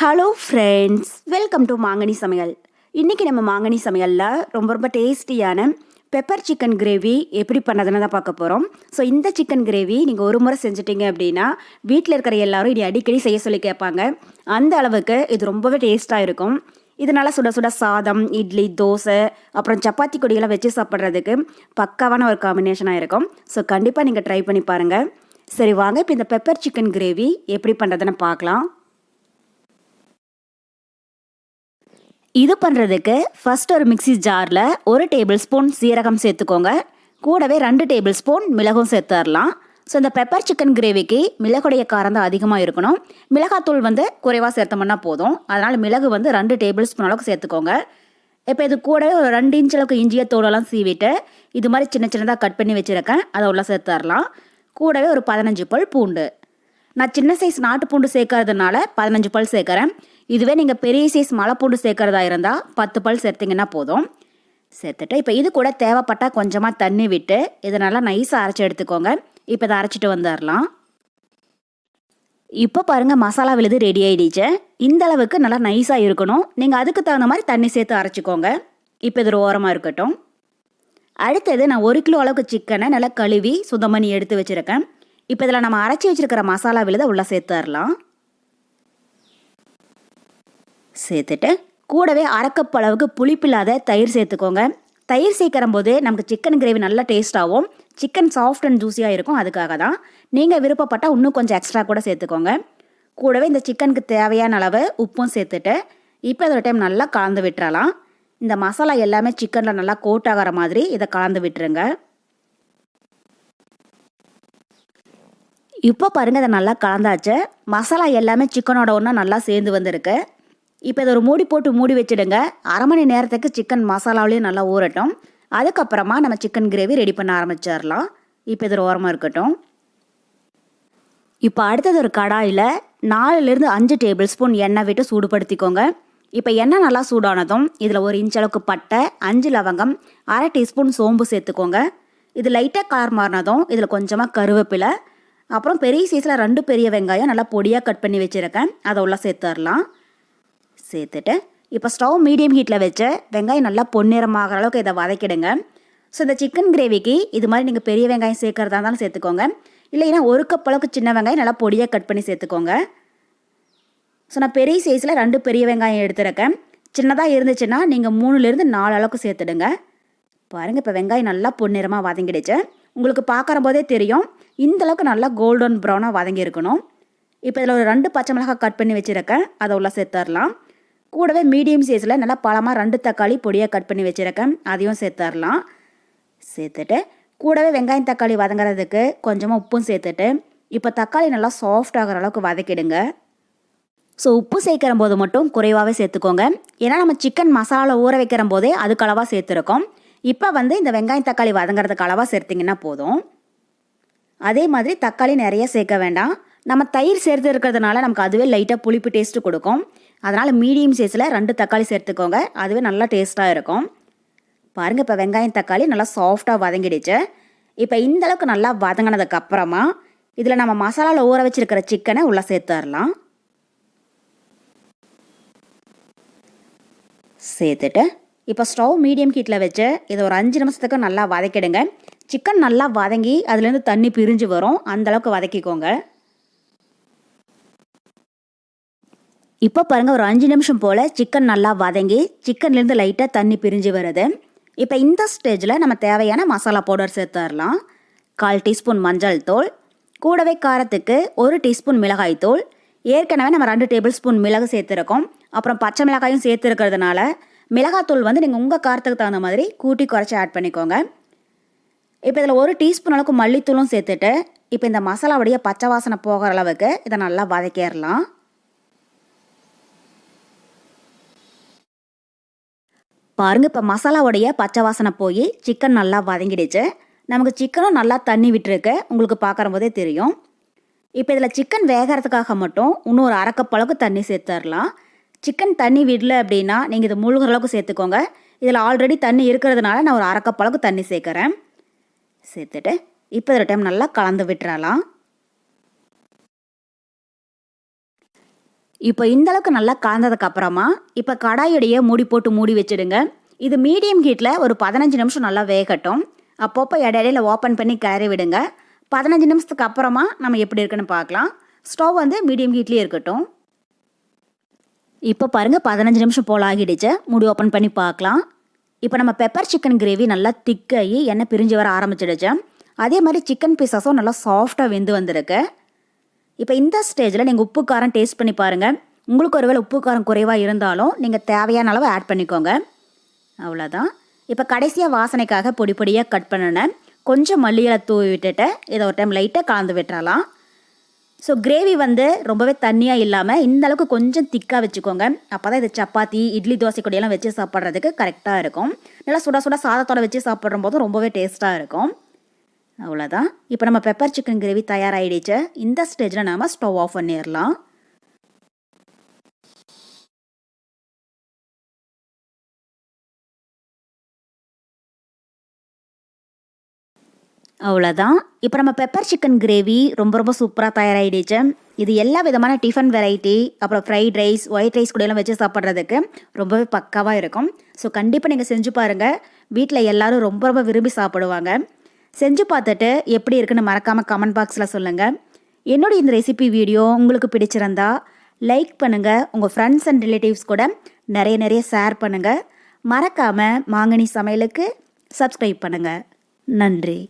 Hello friends, welcome to மாங்கனி சமையல். இன்றைக்கி நம்ம மாங்கனி சமையலில் ரொம்ப டேஸ்டியான பெப்பர் சிக்கன் கிரேவி எப்படி பண்ணுறதுன்னு தான் பார்க்க போகிறோம். ஸோ இந்த சிக்கன் கிரேவி நீங்கள் ஒரு முறை செஞ்சிட்டிங்க அப்படின்னா வீட்டில் இருக்கிற எல்லாரும் இனி அடிக்கடி செய்ய சொல்லி கேட்பாங்க. அந்த அளவுக்கு இது ரொம்பவே டேஸ்ட்டாக இருக்கும். இதனால் சுட சுட சாதம், இட்லி, தோசை, அப்புறம் சப்பாத்தி கொடிகளை வச்சு சாப்பிட்றதுக்கு பக்காவான ஒரு காம்பினேஷனாக இருக்கும். ஸோ கண்டிப்பாக நீங்கள் ட்ரை பண்ணி பாருங்கள். சரி வாங்க, இப்போ இந்த பெப்பர் சிக்கன் கிரேவி எப்படி பண்ணுறதுன்னு பார்க்கலாம். இது பண்ணுறதுக்கு ஃபஸ்ட் ஒரு மிக்ஸி ஜாரில் 1 டேபிள் ஸ்பூன் சீரகம் சேர்த்துக்கோங்க. கூடவே 2 டேபிள் ஸ்பூன் மிளகும் சேர்த்துடலாம். ஸோ இந்த பெப்பர் சிக்கன் கிரேவிக்கு மிளகுடைய காரம் தான் அதிகமாக இருக்கணும். மிளகாத்தூள் குறைவாக சேர்த்தோம்னா போதும். அதனால் மிளகு 2 டேபிள் ஸ்பூன் அளவுக்கு சேர்த்துக்கோங்க. இப்போ இது கூடவே ஒரு 2 இன்ச் அளவுக்கு இஞ்சியை தோலெல்லாம் சீவிட்டு இது மாதிரி சின்ன சின்னதாக கட் பண்ணி வச்சுருக்கேன். அதை உள்ள சேர்த்துடலாம். கூடவே ஒரு 15 பல் பூண்டு. நான் சின்ன சைஸ் நாட்டு பூண்டு சேர்க்கறதுனால 15 பல் சேர்க்குறேன். இதுவே நீங்கள் பெரிய சைஸ் மலைப்பூண்டு சேர்க்குறதா இருந்தால் 10 பல் சேர்த்திங்கன்னா போதும். சேர்த்துட்டு இப்போ இது கூட தேவைப்பட்டால் கொஞ்சமாக தண்ணி விட்டு இதை நல்லா நைஸாக அரைச்சி எடுத்துக்கோங்க. இப்போ இதை அரைச்சிட்டு வந்துடலாம். இப்போ பாருங்கள், மசாலா விழுது ரெடி ஆகிடுச்சு. இந்த அளவுக்கு நல்லா நைஸாக இருக்கணும். நீங்கள் அதுக்கு தகுந்த மாதிரி தண்ணி சேர்த்து அரைச்சிக்கோங்க. இப்போ இது ஓரமாக இருக்கட்டும். அடுத்தது நான் 1 கிலோ அளவுக்கு சிக்கனை நல்லா கழுவி சுத்தம் பண்ணி எடுத்து வச்சுருக்கேன். இப்போ இதில் நம்ம அரைச்சி வச்சுருக்கிற மசாலா விழுதை உள்ளே சேர்த்துடலாம். சேர்த்துட்டு கூடவே 1/2 கப் அளவுக்கு புளிப்பில்லாத தயிர் சேர்த்துக்கோங்க. தயிர் சேர்க்கிற போது நமக்கு சிக்கன் கிரேவி நல்லா டேஸ்ட்டாகவும் சிக்கன் சாஃப்ட் அண்ட் ஜூஸியாக இருக்கும். அதுக்காக தான். நீங்கள் விருப்பப்பட்டால் இன்னும் கொஞ்சம் எக்ஸ்ட்ரா கூட சேர்த்துக்கோங்க. கூடவே இந்த சிக்கனுக்கு தேவையான அளவு உப்பும் சேர்த்துட்டு இப்போ இதோட டைம் நல்லா கலந்து விட்டுறலாம். இந்த மசாலா எல்லாமே சிக்கனில் நல்லா கோட் ஆகிற மாதிரி இதை கலந்து விட்டுருங்க. இப்போ பாருங்கள், இதை நல்லா கலந்தாச்சு. மசாலா எல்லாமே சிக்கனோட ஒன்றா நல்லா சேர்ந்து வந்திருக்கு. இப்போ இதை ஒரு மூடி போட்டு மூடி வச்சுடுங்க. 1/2 மணி நேரத்துக்கு சிக்கன் மசாலாவிலையும் நல்லா ஊறட்டும். அதுக்கப்புறமா நம்ம சிக்கன் கிரேவி ரெடி பண்ண ஆரம்பிச்சிடலாம். இப்போ இது ஓரமாக இருக்கட்டும். இப்போ அடுத்தது ஒரு கடாயில் 4லேருந்து 5 டேபிள் ஸ்பூன் எண்ணெய் விட்டு சூடுபடுத்திக்கோங்க. இப்போ எண்ணெய் நல்லா சூடானதும் இதில் 1 இன்ச் அளவுக்கு பட்டை, 5 லவங்கம், 1/2 டீஸ்பூன் சோம்பு சேர்த்துக்கோங்க. இது லைட்டாக கலர் மாறினதும் இதில் கொஞ்சமாக கருவேப்பிலை, அப்புறம் பெரிய சைஸில் 2 பெரிய வெங்காயம் நல்லா பொடியாக கட் பண்ணி வச்சுருக்கேன். அதை உள்ள சேர்த்துடலாம். சேர்த்துட்டு இப்போ ஸ்டவ் மீடியம் ஹீட்டில் வச்சு வெங்காயம் நல்லா பொன்னிறமாகிற அளவுக்கு இதை வதக்கிடுங்க. ஸோ இந்த சிக்கன் கிரேவிக்கு இது மாதிரி நீங்கள் பெரிய வெங்காயம் சேர்க்குறதா இருந்தாலும் சேர்த்துக்கோங்க. இல்லைன்னா 1 கப் அளவுக்கு சின்ன வெங்காயம் நல்லா பொடியாக கட் பண்ணி சேர்த்துக்கோங்க. ஸோ நான் பெரிய சைஸில் 2 பெரிய வெங்காயம் எடுத்துருக்கேன். சின்னதாக இருந்துச்சுன்னா நீங்கள் 3லேருந்து 4 அளவுக்கு சேர்த்துடுங்க. பாருங்கள், இப்போ வெங்காயம் நல்லா பொன்னிறமாக வதங்கிடுச்சு. உங்களுக்கு பார்க்குற போதே தெரியும் இந்தளவுக்கு நல்லா கோல்டன் ப்ரௌனாக வதங்கி இருக்கணும். இப்போ இதில் ஒரு 2 பச்சை மிளகாய் கட் பண்ணி வச்சுருக்கேன். அதை உள்ள சேர்த்துடலாம். கூடவே மீடியம் சைஸில் நல்லா பழமாக 2 தக்காளி பொடியாக கட் பண்ணி வச்சுருக்கேன். அதையும் சேர்த்துடலாம். சேர்த்துட்டு கூடவே வெங்காயம் தக்காளி வதங்குறதுக்கு கொஞ்சமாக உப்பும் சேர்த்துட்டு இப்போ தக்காளி நல்லா சாஃப்ட் ஆகிற அளவுக்கு வதக்கிடுங்க. ஸோ உப்பு சேர்க்கிற போது மட்டும் குறைவாகவே சேர்த்துக்கோங்க. ஏன்னா நம்ம சிக்கன் மசாலா ஊற வைக்கிற போதே அதுக்கு அளவாக சேர்த்துருக்கோம். இப்போ இந்த வெங்காயம் தக்காளி வதங்குறதுக்கு அளவாக சேர்த்திங்கன்னா போதும். அதே மாதிரி தக்காளி நிறைய சேர்க்க வேண்டாம். நம்ம தயிர் சேர்த்து இருக்கிறதுனால நமக்கு அதுவே லைட்டாக புளிப்பு டேஸ்ட்டு கொடுக்கும். அதனால் மீடியம் சைஸில் 2 தக்காளி சேர்த்துக்கோங்க. அதுவே நல்லா டேஸ்ட்டாக இருக்கும். பாருங்கள், இப்போ வெங்காயம் தக்காளி நல்லா சாஃப்டாக வதங்கிடுச்சு. இப்போ இந்தளவுக்கு நல்லா வதங்கினதுக்கப்புறமா இதில் நம்ம மசாலாவில் ஊற வச்சுருக்கிற சிக்கனை உள்ளே சேர்த்துடலாம். சேர்த்துட்டு இப்போ ஸ்டவ் மீடியம் ஹீட்டில் வச்சு இதை ஒரு 5 நிமிஷத்துக்கு நல்லா வதக்கிடுங்க. சிக்கன் நல்லா வதங்கி அதுலேருந்து தண்ணி பிரிஞ்சு வரும். அந்தளவுக்கு வதக்கிக்கோங்க. இப்போ பாருங்கள், ஒரு 5 நிமிஷம் போல் சிக்கன் நல்லா வதங்கி சிக்கன்லேருந்து லைட்டாக தண்ணி பிரிஞ்சு வருது. இப்போ இந்த ஸ்டேஜில் நம்ம தேவையான மசாலா பவுடர் சேர்த்துடலாம். 1/4 டீஸ்பூன் மஞ்சள் தூள், கூடவே காரத்துக்கு 1 டீஸ்பூன் மிளகாய் தூள். ஏற்கனவே நம்ம 2 டேபிள் ஸ்பூன் மிளகு சேர்த்துருக்கோம். அப்புறம் பச்சை மிளகாயும் சேர்த்துருக்கிறதுனால மிளகாத்தூள் நீங்கள் உங்கள் காரத்துக்கு தகுந்த மாதிரி கூட்டி குறைச்சி ஆட் பண்ணிக்கோங்க. இப்போ இதில் 1 டீஸ்பூன் அளவுக்கு மல்லித்தூளும் சேர்த்துட்டு இப்போ இந்த மசாலாவுடைய பச்சை வாசனை போகிற அளவுக்கு இதை நல்லா வதக்கிடலாம். பாருங்கள், இப்போ மசாலாவுடைய பச்சை வாசனை போய் சிக்கன் நல்லா வதங்கிடுச்சு. நமக்கு சிக்கனும் நல்லா தண்ணி விட்டுருக்கு. உங்களுக்கு பார்க்குற போதே தெரியும். இப்போ இதில் சிக்கன் வேகிறதுக்காக மட்டும் இன்னும் ஒரு 1/2 கப் அளவுக்கு தண்ணி சேர்த்துடலாம். சிக்கன் தண்ணி விடல அப்படின்னா நீங்கள் இது முழுகிற அளவுக்கு சேர்த்துக்கோங்க. இதில் ஆல்ரெடி தண்ணி இருக்கிறதுனால நான் ஒரு 1/2 கப் அளவுக்கு தண்ணி சேர்க்குறேன். சேர்த்துட்டு இப்போ ஒரு டைம் நல்லா கலந்து விட்டுறலாம். இப்போ இந்த அளவுக்கு நல்லா காய்ந்ததுக்கு அப்புறமா இப்போ கடாயுடைய மூடி போட்டு மூடி வச்சிடுங்க. இது மீடியம் ஹீட்டில் ஒரு 15 நிமிஷம் நல்லா வேகட்டும். அப்பப்போ இடையில ஓப்பன் பண்ணி கிளறி விடுங்க. 15 நிமிஷத்துக்கு அப்புறமா நம்ம எப்படி இருக்குன்னு பார்க்கலாம். ஸ்டவ் வந்து மீடியம் ஹீட்லேயே இருக்கட்டும். இப்போ பாருங்கள் 15 நிமிஷம் போல் ஆகிடுச்சு. மூடி ஓப்பன் பண்ணி பார்க்கலாம். இப்போ நம்ம பெப்பர் சிக்கன் கிரேவி நல்லா திக்காகி எண்ணெய் பிரிஞ்சு வர ஆரம்பிச்சிடுச்சு. அதே மாதிரி சிக்கன் பீசஸும் நல்லா சாஃப்டாக வெந்து வந்திருக்கு. இப்போ இந்த ஸ்டேஜில் நீங்கள் உப்பு காரம் டேஸ்ட் பண்ணி பாருங்கள். உங்களுக்கு ஒருவேளை உப்பு காரம் குறைவாக இருந்தாலும் நீங்கள் தேவையான அளவு ஆட் பண்ணிக்கோங்க. அவ்வளோதான். இப்போ கடைசியாக வாசனைக்காக பொடி பொடியாக கட் பண்ணினேன் கொஞ்சம் மல்லியில தூவி விட்டுட்டு இதை ஒரு டைம் லைட்டாக கலந்து விட்டுறலாம். ஸோ கிரேவி வந்து ரொம்பவே தண்ணியாக இல்லாமல் இந்த அளவுக்கு கொஞ்சம் திக்காக வச்சுக்கோங்க. அப்போ தான் இது சப்பாத்தி இட்லி தோசை கூடையெல்லாம் வச்சு சாப்பிட்றதுக்கு கரெக்டாக இருக்கும். நல்லா சுட சுட சாதத்தோடு வச்சு சாப்பிட்ற போது ரொம்பவே டேஸ்ட்டாக இருக்கும். அவ்வளோதான். இப்போ நம்ம பெப்பர் சிக்கன் கிரேவி தயாராகிடுச்சு. இந்த ஸ்டேஜில் நாம் ஸ்டவ் ஆஃப் பண்ணிடலாம். அவ்வளோதான். இப்போ நம்ம பெப்பர் சிக்கன் கிரேவி ரொம்ப ரொம்ப சூப்பராக தயாராகிடுச்சு. இது எல்லா விதமான டிஃபன் வெரைட்டி அப்புறம் ஃப்ரைட் ரைஸ் ஒயிட் ரைஸ் கூடலாம் வச்சு சாப்பிட்றதுக்கு ரொம்பவே பக்காவாக இருக்கும். ஸோ கண்டிப்பாக நீங்கள் செஞ்சு பாருங்கள். வீட்டில் எல்லோரும் ரொம்ப ரொம்ப விரும்பி சாப்பிடுவாங்க. செஞ்சு பார்த்துட்டு எப்படி இருக்குன்னு மறக்காமல் கமெண்ட் பாக்ஸில் சொல்லுங்கள். என்னுடைய இந்த ரெசிபி வீடியோ உங்களுக்கு பிடிச்சிருந்தா லைக் பண்ணுங்கள். உங்கள் ஃப்ரெண்ட்ஸ் அண்ட் ரிலேட்டிவ்ஸ் கூட நிறைய ஷேர் பண்ணுங்கள். மறக்காமல் மாங்கனி சமையலுக்கு சப்ஸ்கிரைப் பண்ணுங்கள். நன்றி.